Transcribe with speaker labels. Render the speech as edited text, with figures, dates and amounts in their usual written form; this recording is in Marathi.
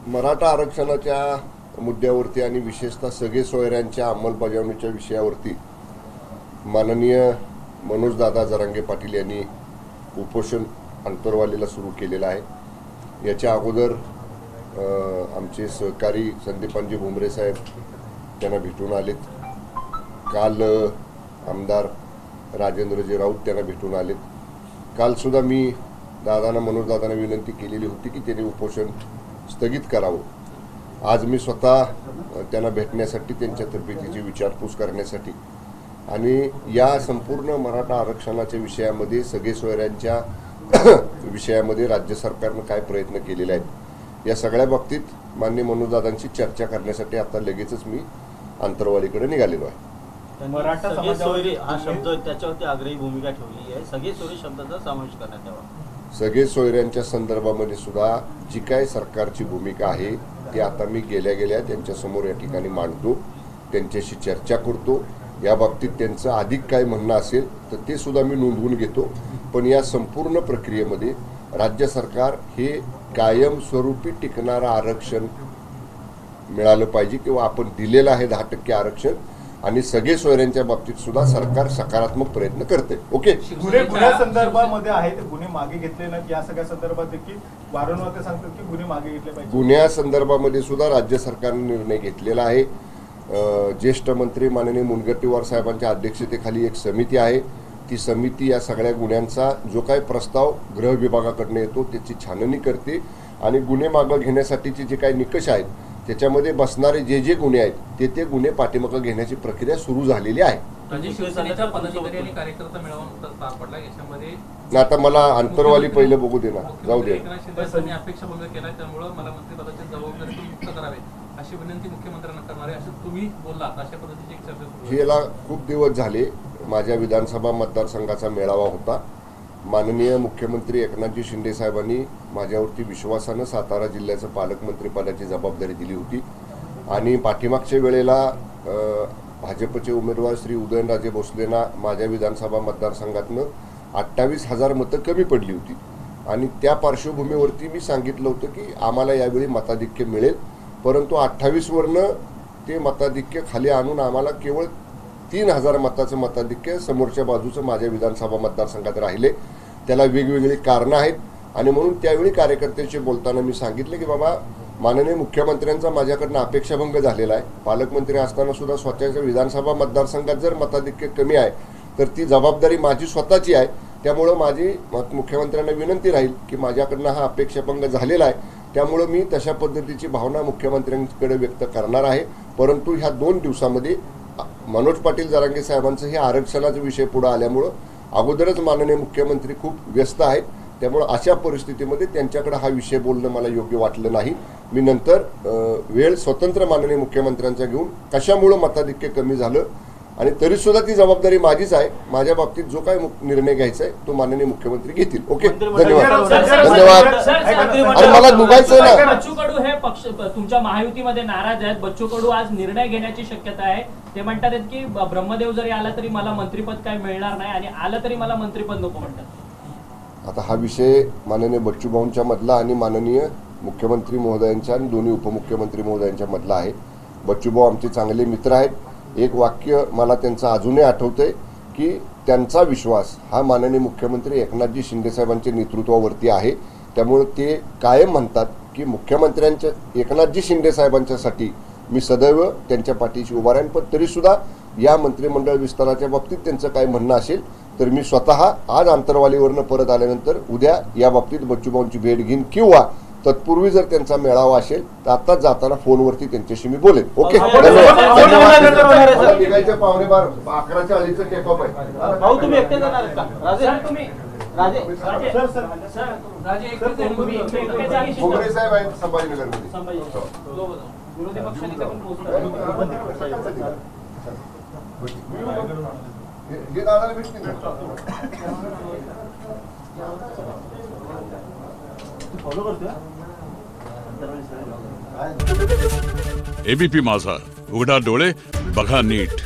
Speaker 1: मराठा आरक्षणाच्या मुद्द्यावरती आणि विशेषतः सगळे सोयऱ्यांच्या अंमलबजावणीच्या विषयावरती माननीय मनोजदादा जरांगे पाटील यांनी उपोषण अंतरवालीला सुरू केलेलं आहे। याच्या अगोदर आमचे सहकारी संदीपांजी भुमरे साहेब त्यांना भेटून आलेत। काल आमदार राजेंद्रजी राऊत त्यांना भेटून आलेत। काल सुद्धा मी मनोजदादांना विनंती केलेली होती की त्यांनी उपोषण स्थगित करावं। आज मी स्वतः त्यांना भेटण्यासाठी त्यांच्या तब्येतीची विचारपूस करण्यासाठी आणि या संपूर्ण मराठा आरक्षणाच्या विषयामध्ये सगळे सोयऱ्यांच्या विषयामध्ये राज्य सरकारने काय प्रयत्न केलेले आहेत या सगळ्या बाबतीत माननीय मनोजदादांची चर्चा करण्यासाठी आता लगेचच मी अंतरवालीकडे निघालेलो आहे।
Speaker 2: मराठा समाजावर हा शब्द त्याच्यावरती आग्रही भूमिका ठेवली आहे। सगळे सोयरे शब्दाचा समावेश करण्यात यावा।
Speaker 1: सगळे सोयऱ्यांच्या संदर्भामध्ये सुद्धा जी काय सरकारची भूमिका आहे ती आता मी गेल्या त्यांच्यासमोर या ठिकाणी मांडतो, त्यांच्याशी चर्चा करतो। या बाबतीत त्यांचं अधिक काय म्हणणं असेल तर ते सुद्धा मी नोंदवून घेतो। पण या संपूर्ण प्रक्रियेमध्ये राज्य सरकार हे कायमस्वरूपी टिकणारं आरक्षण मिळालं पाहिजे किंवा आपण दिलेलं आहे 10% आरक्षण आणि सगळे सोयऱ्यांच्या बाबतीत सुद्धा सरकार सकारात्मक प्रयत्न करते। ओके,
Speaker 3: गुन्ह्या संदर्भामध्ये आहे ते गुन्हे मागे घेतले ना या सगळ्या संदर्भात देखील वारंवार ते सांगतात की गुन्हे मागे घेतले पाहिजे।
Speaker 1: गुन्ह्या संदर्भामध्ये सुद्धा राज्य सरकारने निर्णय घेतलेला आहे। ज्येष्ठ मंत्री माननीय मुनगंटीवार साहेबांच्या अध्यक्षतेखाली एक समिती आहे। ती समिती या सगळ्या गुन्ह्यांचा जो काही प्रस्ताव गृह विभागाकडून येतो त्याची छाननी करते आणि गुन्हे मागे घेण्यासाठीचे जे काही निकष आहेत त्याच्यामध्ये बसणारे जे गुन्हे आहेत ते गुन्हे पाठीमागे घेण्याची प्रक्रिया सुरू झालेली आहे। आता मला अंतरवाली पहिले बघू दे ना, जाऊ दे।
Speaker 4: अपेक्षा भंग केला त्यामुळे मला मंत्रिपदाची जबाबदारी मुक्त करावी अशी विनंती मुख्यमंत्र्यांना करणार आहे असं तुम्ही बोललात। अशा पद्धतीची एक चर्चा सुरू आहे।
Speaker 1: याला खूप दिवस झाले। माझ्या विधानसभा मतदारसंघाचा मेळावा होता। माननीय मुख्यमंत्री एकनाथजी शिंदे साहेबांनी माझ्यावरती विश्वासानं सातारा जिल्ह्याचं पालकमंत्री पदाची जबाबदारी दिली होती आणि पाठीमागच्या वेळेला भाजपचे उमेदवार श्री उदयनराजे भोसलेंना माझ्या विधानसभा मतदारसंघातनं 28,000 मतं कमी पडली होती आणि त्या पार्श्वभूमीवरती मी सांगितलं होतं की आम्हाला यावेळी मताधिक्य मिळेल, परंतु 28 वरनं ते मताधिक्य खाली आणून आम्हाला केवळ 3,000 मताचं मताधिक्य समोरच्या बाजूचं माझ्या विधानसभा मतदारसंघात राहिले। त्याला वेगवेगळी कारणं आहेत आणि म्हणून त्यावेळी कार्यकर्त्यांशी बोलताना मी सांगितलं की बाबा माननीय मुख्यमंत्र्यांचा माझ्याकडनं अपेक्षाभंग झालेला आहे। पालकमंत्री असताना सुद्धा स्वतःच्या विधानसभा मतदारसंघात जर मताधिक्य कमी आहे तर ती जबाबदारी माझी स्वतःची आहे। त्यामुळं माझी मुख्यमंत्र्यांना विनंती राहील की माझ्याकडनं हा अपेक्षाभंग झालेला आहे, त्यामुळं मी तशा पद्धतीची भावना मुख्यमंत्र्यांकडे व्यक्त करणार आहे। परंतु ह्या 2 दिवसामध्ये मनोज पाटील जरांगे साहेबांचं हे आरक्षणाचा विषय पुढे आल्यामुळं अगोदरच माननीय मुख्यमंत्री खूप व्यस्त आहेत, त्यामुळे अशा परिस्थितीमध्ये त्यांच्याकडे हा विषय बोलणं मला योग्य वाटलं नाही। मी नंतर वेळ स्वतंत्र माननीय मुख्यमंत्र्यांचा घेऊन कशामुळे मताधिक्य कमी झालं आणि तरी सुद्धा ती जबाबदारी माझीच आहे। माझ्या बाबतीत जो काय निर्णय घ्यायचा आहे तो माननीय मुख्यमंत्री घेतील। ओके, धन्यवाद धन्यवाद। आणि मला दुगायचं ना,
Speaker 5: बच्चू कडू हे पक्ष तुमच्या महायुतीमध्ये नाराज आहेत। बच्चू कडू आज निर्णय घेण्याची शक्यता आहे। ते म्हणतात की ब्रह्मदेव जरी आला तरी मला मंत्रिपद काय मिळणार नाही आणि आलं तरी मला मंत्रिपद नको म्हणतात।
Speaker 1: आता हा विषय माननीय बच्चू भाऊंच्या मधला आणि माननीय मुख्यमंत्री महोदयांच्या आणि दोन्ही उपमुख्यमंत्री महोदयांच्या मधला आहे। बच्चू भाऊ आमचे चांगले मित्र आहेत। एक वाक्य मला त्यांचं अजूनही आठवतंय की त्यांचा विश्वास हा माननीय मुख्यमंत्री एकनाथजी शिंदे साहेबांच्या नेतृत्वावरती आहे। त्यामुळे ते कायम म्हणतात की मुख्यमंत्र्यांच्या एकनाथजी शिंदे साहेबांच्यासाठी मी सदैव त्यांच्या पाठीशी उभा राहीन। पण तरीसुद्धा या मंत्रिमंडळ विस्ताराच्या बाबतीत त्यांचं काय म्हणणं असेल तर मी स्वतः आज अंतरवालीवरनं परत आल्यानंतर उद्या या बाबतीत बच्चूभाऊंची भेट घेईन किंवा तत्पूर्वी जर त्यांचा मेळावा असेल तर आताच जाताना फोनवरती त्यांच्याशी मी बोलेन। ओके, पावणे 11:40चं टेक ऑफ आहे।
Speaker 2: भाऊ तुम्ही एकटे जाणार का? राजे तुम्ही राजे
Speaker 1: भुमरे साहेब आहेत संभाजीनगरमध्ये।
Speaker 5: विरोधी पक्षाने पण पोहोचतात
Speaker 1: हे दादाला भेटतील
Speaker 6: एबीपी माझा, उघडा डोळे बघा नीट।